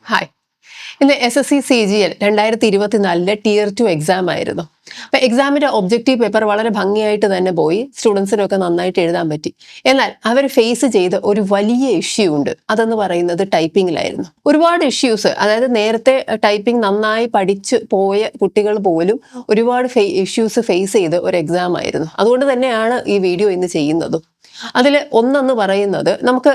Hi. ഇന്ന് SSC CGL 2024 Tier 2 exam ആയിരുന്നു. അപ്പോൾ എക്സാമിൻ്റെ ഒബ്ജക്റ്റീവ് പേപ്പർ വളരെ ഭംഗിയായിട്ട് തന്നെ പോയി, സ്റ്റുഡൻസിനൊക്കെ നന്നായിട്ട് എഴുതാൻ പറ്റി. എന്നാൽ അവർ ഫേസ് ചെയ്ത ഒരു വലിയ ഇഷ്യൂ ഉണ്ട്. അതെന്ന് പറയുന്നത് ടൈപ്പിങ്ങിലായിരുന്നു. ഒരുപാട് ഇഷ്യൂസ്, അതായത് നേരത്തെ ടൈപ്പിംഗ് നന്നായി പഠിച്ച് പോയ കുട്ടികൾ പോലും ഒരുപാട് ഇഷ്യൂസ് ഫേസ് ചെയ്ത ഒരു എക്സാം ആയിരുന്നു. അതുകൊണ്ട് തന്നെയാണ് ഈ വീഡിയോ ഇന്ന് ചെയ്യുന്നതും. അതിൽ ഒന്നെന്ന് പറയുന്നത്, നമുക്ക്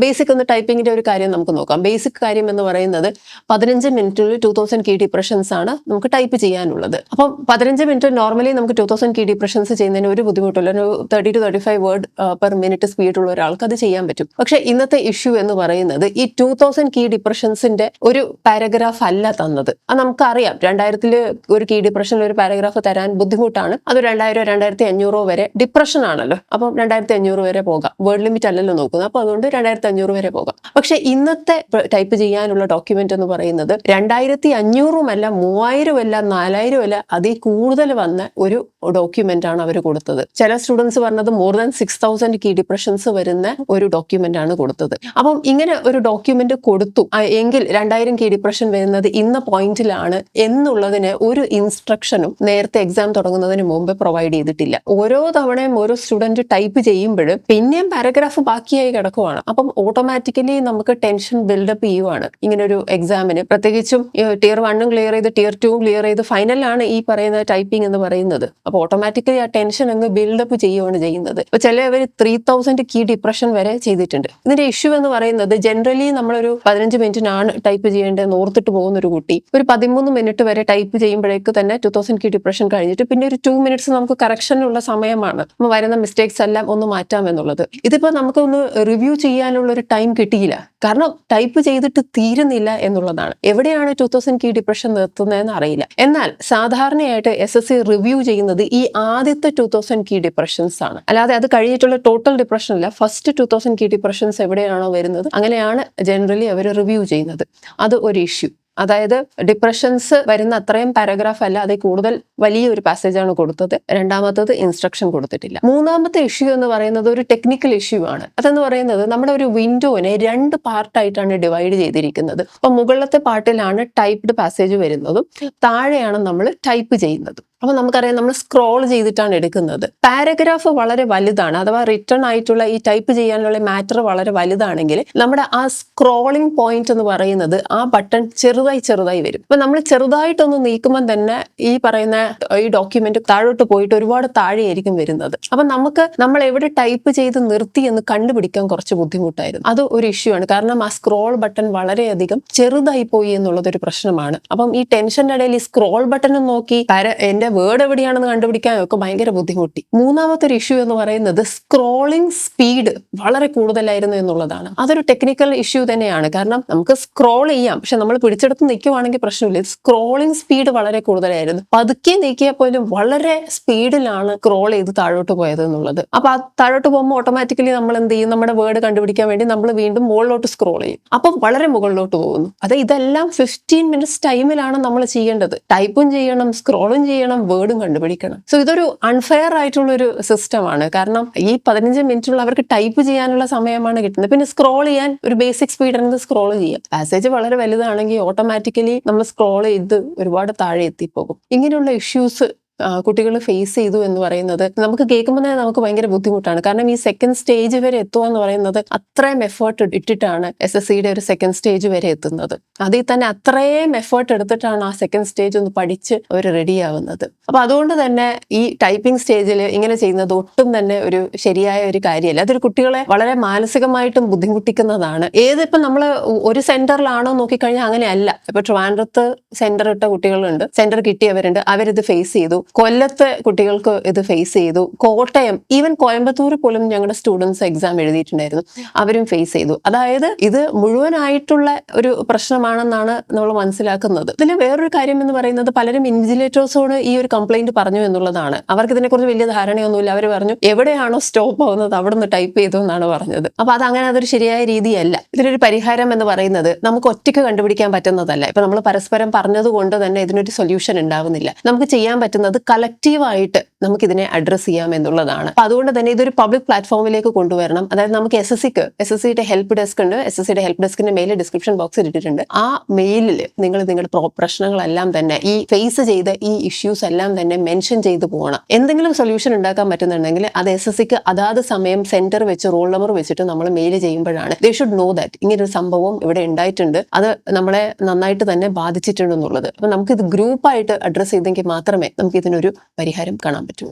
ബേസിക് ഒന്ന് ടൈപ്പിങ്ങിൻ്റെ ഒരു കാര്യം നമുക്ക് നോക്കാം. ബേസിക് കാര്യം എന്ന് പറയുന്നത് 15 മിനിറ്റിൽ 2000 കീ ഡിപ്രഷൻസ് ആണ് നമുക്ക് ടൈപ്പ് ചെയ്യാനുള്ളത്. അപ്പം 15 മിനിറ്റ് നോർമലി നമുക്ക് 2000 കീ ഡിപ്രഷൻസ് ചെയ്യുന്നതിന് ഒരു ബുദ്ധിമുട്ടില്ല. ഒരു 30 to 35 വേർഡ് പെർ മിനിറ്റ് സ്പീഡുള്ള ഒരാൾക്ക് അത് ചെയ്യാൻ പറ്റും. പക്ഷേ ഇന്നത്തെ ഇഷ്യൂ എന്ന് പറയുന്നത് ഈ 2000 കീ ഡിപ്രഷൻസിന്റെ ഒരു പാരഗ്രാഫ് അല്ല തന്നത്. അത് നമുക്കറിയാം, 2000 ഒരു കീ ഡിപ്രഷനിൽ ഒരു പാരഗ്രാഫ് തരാൻ ബുദ്ധിമുട്ടാണ്. അത് 2000 2500 വരെ ഡിപ്രഷൻ ആണല്ലോ. അപ്പം 2500 വരെ പോകാം. വേർഡ് ലിമിറ്റ് അല്ലല്ലോ നോക്കുന്നത്. അപ്പോൾ അതുകൊണ്ട് 2500 വരെ പോകാം. പക്ഷെ ഇന്നത്തെ ടൈപ്പ് ചെയ്യാനുള്ള ഡോക്യുമെന്റ് എന്ന് പറയുന്നത് 2500 അല്ല, 3000 അല്ല, 4000 അല്ല, അതിൽ കൂടുതൽ വന്ന ഒരു ഡോക്യുമെന്റ് ആണ് അവർ കൊടുത്തത്. ചില സ്റ്റുഡൻസ് പറഞ്ഞത് മോർ ദാൻ 6000 കീ ഡിപ്രഷൻസ് വരുന്ന ഒരു ഡോക്യുമെന്റ് ആണ് കൊടുത്തത്. അപ്പം ഇങ്ങനെ ഒരു ഡോക്യുമെന്റ് കൊടുത്തു എങ്കിൽ 2000 കീ ഡിപ്രഷൻ വരുന്നത് ഇന്ന പോയിന്റിലാണ് എന്നുള്ളതിന് ഒരു ഇൻസ്ട്രക്ഷനും നേരത്തെ എക്സാം തുടങ്ങുന്നതിന് മുമ്പ് പ്രൊവൈഡ് ചെയ്തിട്ടില്ല. ഓരോ തവണയും ഓരോ സ്റ്റുഡന്റ് ടൈപ്പ് ചെയ്യുമ്പോൾ പിന്നെയും പാരഗ്രാഫ് ബാക്കിയായി കിടക്കുവാണ്. അപ്പം ഓട്ടോമാറ്റിക്കലി നമുക്ക് ടെൻഷൻ ബിൽഡപ്പ് ചെയ്യുവാണ് ഇങ്ങനെ ഒരു എക്സാമിന്. പ്രത്യേകിച്ചും Tier 1 ക്ലിയർ ചെയ്ത് Tier 2 ക്ലിയർ ചെയ്ത് ഫൈനലാണ് ഈ പറയുന്ന ടൈപ്പിംഗ് എന്ന് പറയുന്നത്. അപ്പോൾ ഓട്ടോമാറ്റിക്കലി ആ ടെൻഷൻ അങ്ങ് ബിൽഡപ്പ് ചെയ്യുകയാണ് ചെയ്യുന്നത്. ഇപ്പോൾ ചിലവർ 3000 കീ ഡിപ്രഷൻ വരെ ചെയ്തിട്ടുണ്ട്. ഇതിന്റെ ഇഷ്യൂ എന്ന് പറയുന്നത്, ജനറലി നമ്മളൊരു 15 മിനിറ്റിനാണ് ടൈപ്പ് ചെയ്യേണ്ടത് ഓർത്തിട്ട് പോകുന്ന ഒരു കുട്ടി ഒരു 13 മിനിറ്റ് വരെ ടൈപ്പ് ചെയ്യുമ്പോഴേക്ക് തന്നെ 2000 കീ ഡിപ്രഷൻ കഴിഞ്ഞിട്ട് പിന്നെ ഒരു 2 മിനിറ്റ്സ് നമുക്ക് കറക്ഷനുള്ള സമയമാണ്. നമ്മൾ വരുന്ന മിസ്റ്റേക്സ് എല്ലാം ഒന്ന് മാറ്റാം എന്നുള്ളത്. ഇതിപ്പോൾ നമുക്കൊന്ന് റിവ്യൂ ചെയ്യാനുള്ള ഒരു ടൈം കിട്ടിയില്ല. കാരണം ടൈപ്പ് ചെയ്തിട്ട് തീരുന്നില്ല എന്നുള്ളതാണ്. എവിടെയാണ് 2000 കീ ഡിപ്രഷൻ നിർത്തുന്നതെന്ന് അറിയില്ല. എന്നാൽ സാധാരണയായിട്ട് SSC റിവ്യൂ ചെയ്യുന്നത് ഈ ആദ്യത്തെ 2000 കീ ഡിപ്രഷൻസ് ആണ്. അല്ലാതെ അത് കഴിഞ്ഞിട്ടുള്ള ടോട്ടൽ ഡിപ്രഷൻ അല്ല. ഫസ്റ്റ് 2000 കീ ഡിപ്രഷൻസ് എവിടെയാണോ വരുന്നത് അങ്ങനെയാണ് ജനറലി അവർ റിവ്യൂ ചെയ്യുന്നത്. അത് ഒരു ഇഷ്യൂ. അതായത് ഡിപ്രഷൻസ് വരുന്ന അത്രയും പാരഗ്രാഫ് അല്ല, അതിൽ കൂടുതൽ വലിയൊരു പാസേജാണ് കൊടുത്തത്. രണ്ടാമത്തത് ഇൻസ്ട്രക്ഷൻ കൊടുത്തിട്ടില്ല. മൂന്നാമത്തെ ഇഷ്യൂ എന്ന് പറയുന്നത് ഒരു ടെക്നിക്കൽ ഇഷ്യൂ ആണ്. അതെന്ന് പറയുന്നത്, നമ്മുടെ ഒരു വിൻഡോനെ 2 പാർട്ടായിട്ടാണ് ഡിവൈഡ് ചെയ്തിരിക്കുന്നത്. അപ്പൊ മുകളിലത്തെ പാർട്ടിലാണ് ടൈപ്ഡ് പാസേജ് വരുന്നതും താഴെയാണ് നമ്മൾ ടൈപ്പ് ചെയ്യുന്നതും. അപ്പൊ നമുക്കറിയാം, നമ്മൾ സ്ക്രോൾ ചെയ്തിട്ടാണ് എടുക്കുന്നത്. പാരഗ്രാഫ് വളരെ വലുതാണ്, അഥവാ റിട്ടേൺ ആയിട്ടുള്ള ഈ ടൈപ്പ് ചെയ്യാനുള്ള മാറ്റർ വളരെ വലുതാണെങ്കിൽ നമ്മുടെ ആ സ്ക്രോളിംഗ് പോയിന്റ് എന്ന് പറയുന്നത് ആ ബട്ടൺ ചെറുതായി വരും. അപ്പൊ നമ്മൾ ചെറുതായിട്ടൊന്ന് നീക്കുമ്പോൾ തന്നെ ഈ പറയുന്ന ഈ ഡോക്യുമെന്റ് താഴോട്ട് പോയിട്ട് ഒരുപാട് താഴെയായിരിക്കും വരുന്നത്. അപ്പൊ നമ്മൾ എവിടെ ടൈപ്പ് ചെയ്ത് നിർത്തി എന്ന് കണ്ടുപിടിക്കാൻ കുറച്ച് ബുദ്ധിമുട്ടായിരുന്നു. അത് ഒരു ഇഷ്യൂ ആണ്. കാരണം ആ സ്ക്രോൾ ബട്ടൺ വളരെയധികം ചെറുതായി പോയി എന്നുള്ളതൊരു പ്രശ്നമാണ്. അപ്പം ഈ ടെൻഷന്റെ ഇടയിൽ ഈ സ്ക്രോൾ ബട്ടണും നോക്കി എന്റെ വേർഡ് എവിടെയാണെന്ന് കണ്ടുപിടിക്കാനൊക്കെ ഭയങ്കര ബുദ്ധിമുട്ടി. മൂന്നാമത്തെ ഒരു ഇഷ്യൂ എന്ന് പറയുന്നത് സ്ക്രോളിംഗ് സ്പീഡ് വളരെ കൂടുതലായിരുന്നു എന്നുള്ളതാണ്. അതൊരു ടെക്നിക്കൽ ഇഷ്യൂ തന്നെയാണ്. കാരണം നമുക്ക് സ്ക്രോൾ ചെയ്യാം, പക്ഷെ നമ്മൾ പിടിച്ചെടുത്ത് നിൽക്കുവാണെങ്കിൽ പ്രശ്നമില്ല. സ്ക്രോളിംഗ് സ്പീഡ് വളരെ കൂടുതലായിരുന്നു. പതുക്കെ നീക്കിയാൽ പോലും വളരെ സ്പീഡിലാണ് സ്ക്രോൾ ചെയ്ത് താഴോട്ട് പോയത് എന്നുള്ളത്. അപ്പൊ ആ താഴോട്ട് പോകുമ്പോൾ ഓട്ടോമാറ്റിക്കലി നമ്മൾ എന്ത് ചെയ്യും, നമ്മുടെ വേർഡ് കണ്ടുപിടിക്കാൻ വേണ്ടി നമ്മൾ വീണ്ടും മുകളിലോട്ട് സ്ക്രോൾ ചെയ്യും. അപ്പം വളരെ മുകളിലോട്ട് പോകുന്നു. ഇതെല്ലാം 15 മിനിറ്റ്സ് ടൈമിലാണ് നമ്മൾ ചെയ്യേണ്ടത്. ടൈപ്പും ചെയ്യണം, സ്ക്രോളും ചെയ്യണം, വേർഡും കണ്ടുപിടിക്കണം. സോ ഇതൊരു അൺഫെയർ ആയിട്ടുള്ള ഒരു സിസ്റ്റമാണ്. കാരണം ഈ 15 മിനിറ്റുള്ള അവർക്ക് ടൈപ്പ് ചെയ്യാനുള്ള സമയമാണ് കിട്ടുന്നത്. പിന്നെ സ്ക്രോൾ ചെയ്യാൻ ഒരു ബേസിക് സ്പീഡ് ആണെങ്കിൽ സ്ക്രോൾ ചെയ്യാം. പാസേജ് വളരെ വലുതാണെങ്കിൽ ഓട്ടോമാറ്റിക്കലി നമ്മൾ സ്ക്രോൾ ചെയ്ത് ഒരുപാട് താഴെ എത്തിപ്പോകും. ഇങ്ങനെയുള്ള ഇഷ്യൂസ് കുട്ടികൾ ഫേസ് ചെയ്തു എന്ന് പറയുന്നത് നമുക്ക് കേൾക്കുമ്പോൾ തന്നെ നമുക്ക് ഭയങ്കര ബുദ്ധിമുട്ടാണ്. കാരണം ഈ സെക്കൻഡ് സ്റ്റേജ് വരെ എത്തുക എന്ന് പറയുന്നത് അത്രയും എഫേർട്ട് ഇട്ടിട്ടാണ് SSCയുടെ ഒരു സെക്കൻഡ് സ്റ്റേജ് വരെ എത്തുന്നത്. അതിൽ തന്നെ അത്രയും എഫേർട്ട് എടുത്തിട്ടാണ് ആ സെക്കൻഡ് സ്റ്റേജ് ഒന്ന് പഠിച്ച് അവർ റെഡി ആവുന്നത്. അപ്പൊ അതുകൊണ്ട് തന്നെ ഈ ടൈപ്പിംഗ് സ്റ്റേജിൽ ഇങ്ങനെ ചെയ്യുന്നത് ഒട്ടും തന്നെ ഒരു ശരിയായ ഒരു കാര്യമല്ല. അതൊരു കുട്ടികളെ വളരെ മാനസികമായിട്ടും ബുദ്ധിമുട്ടിക്കുന്നതാണ്. ഏതിപ്പം നമ്മൾ ഒരു സെന്ററിലാണോ നോക്കിക്കഴിഞ്ഞാൽ അങ്ങനെയല്ല. ഇപ്പൊ ട്രിവാൻഡ്രത്ത് സെന്റർ ഇട്ട കുട്ടികളുണ്ട്, സെന്റർ കിട്ടിയവരുണ്ട്, അവരിത് ഫേസ് ചെയ്തു. കൊല്ലത്തെ കുട്ടികൾക്ക് ഇത് ഫേസ് ചെയ്തു. കോട്ടയം, ഈവൻ കോയമ്പത്തൂർ പോലും ഞങ്ങളുടെ സ്റ്റുഡൻസ് എക്സാം എഴുതിയിട്ടുണ്ടായിരുന്നു, അവരും ഫേസ് ചെയ്തു. അതായത് ഇത് മുഴുവനായിട്ടുള്ള ഒരു പ്രശ്നമാണെന്നാണ് നമ്മൾ മനസ്സിലാക്കുന്നത്. ഇതിൽ വേറൊരു കാര്യം എന്ന് പറയുന്നത്, പലരും ഇൻവിജിലേറ്റേഴ്സോട് ഈ ഒരു കംപ്ലൈന്റ് പറഞ്ഞു എന്നുള്ളതാണ്. അവർക്ക് ഇതിനെക്കുറിച്ച് വലിയ ധാരണയൊന്നുമില്ല. അവർ പറഞ്ഞു എവിടെയാണോ സ്റ്റോപ്പ് ആവുന്നത് അവിടെ നിന്ന് ടൈപ്പ് ചെയ്തു എന്നാണ് പറഞ്ഞത്. അപ്പൊ അതൊരു ശരിയായ രീതിയല്ല. ഇതിനൊരു പരിഹാരം എന്ന് പറയുന്നത് നമുക്ക് ഒറ്റയ്ക്ക് കണ്ടുപിടിക്കാൻ പറ്റുന്നതല്ല. ഇപ്പൊ നമ്മൾ പരസ്പരം പറഞ്ഞതുകൊണ്ട് തന്നെ ഇതിനൊരു സൊല്യൂഷൻ ഉണ്ടാവുന്നില്ല. നമുക്ക് ചെയ്യാൻ പറ്റുന്നത് അത് കളക്റ്റീവായിട്ട് നമുക്കിതിനെ അഡ്രസ്സ് ചെയ്യാം എന്നുള്ളതാണ്. അപ്പൊ അതുകൊണ്ട് തന്നെ ഇതൊരു പബ്ലിക് പ്ലാറ്റ്ഫോമിലേക്ക് കൊണ്ടുവരണം. അതായത് നമുക്ക് SSCയുടെ ഹെൽപ്പ് ഡെസ്ക് ഉണ്ട്. SSCയുടെ ഹെൽപ്പ് ഡെസ്കിന്റെ മെയിൽ ഡിസ്ക്രിപ്ഷൻ ബോക്സിൽ ഇട്ടിട്ടുണ്ട്. ആ മെയിലിൽ നിങ്ങൾ നിങ്ങളുടെ പ്രശ്നങ്ങളെല്ലാം തന്നെ ഈ ഫേസ് ചെയ്ത ഈ ഇഷ്യൂസ് എല്ലാം തന്നെ മെൻഷൻ ചെയ്ത് പോകണം. എന്തെങ്കിലും സൊല്യൂഷൻ ഉണ്ടാക്കാൻ പറ്റുന്നുണ്ടെങ്കിൽ അത് SSCക്ക് അതാത് സമയം സെന്റർ വെച്ച് റോൾ നമ്പർ വെച്ചിട്ട് നമ്മൾ മെയിൽ ചെയ്യുമ്പോഴാണ് ദേ ഷുഡ് നോ ദാറ്റ് ഇങ്ങനൊരു സംഭവം ഇവിടെ ഉണ്ടായിട്ടുണ്ട്, അത് നമ്മളെ നന്നായിട്ട് തന്നെ ബാധിച്ചിട്ടുണ്ടെന്നുള്ളത്. അപ്പൊ നമുക്കിത് ഗ്രൂപ്പായിട്ട് അഡ്രസ്സ് ചെയ്തെങ്കിൽ മാത്രമേ നമുക്ക് ഇതിനൊരു പരിഹാരം കാണാൻ പറ്റൂ.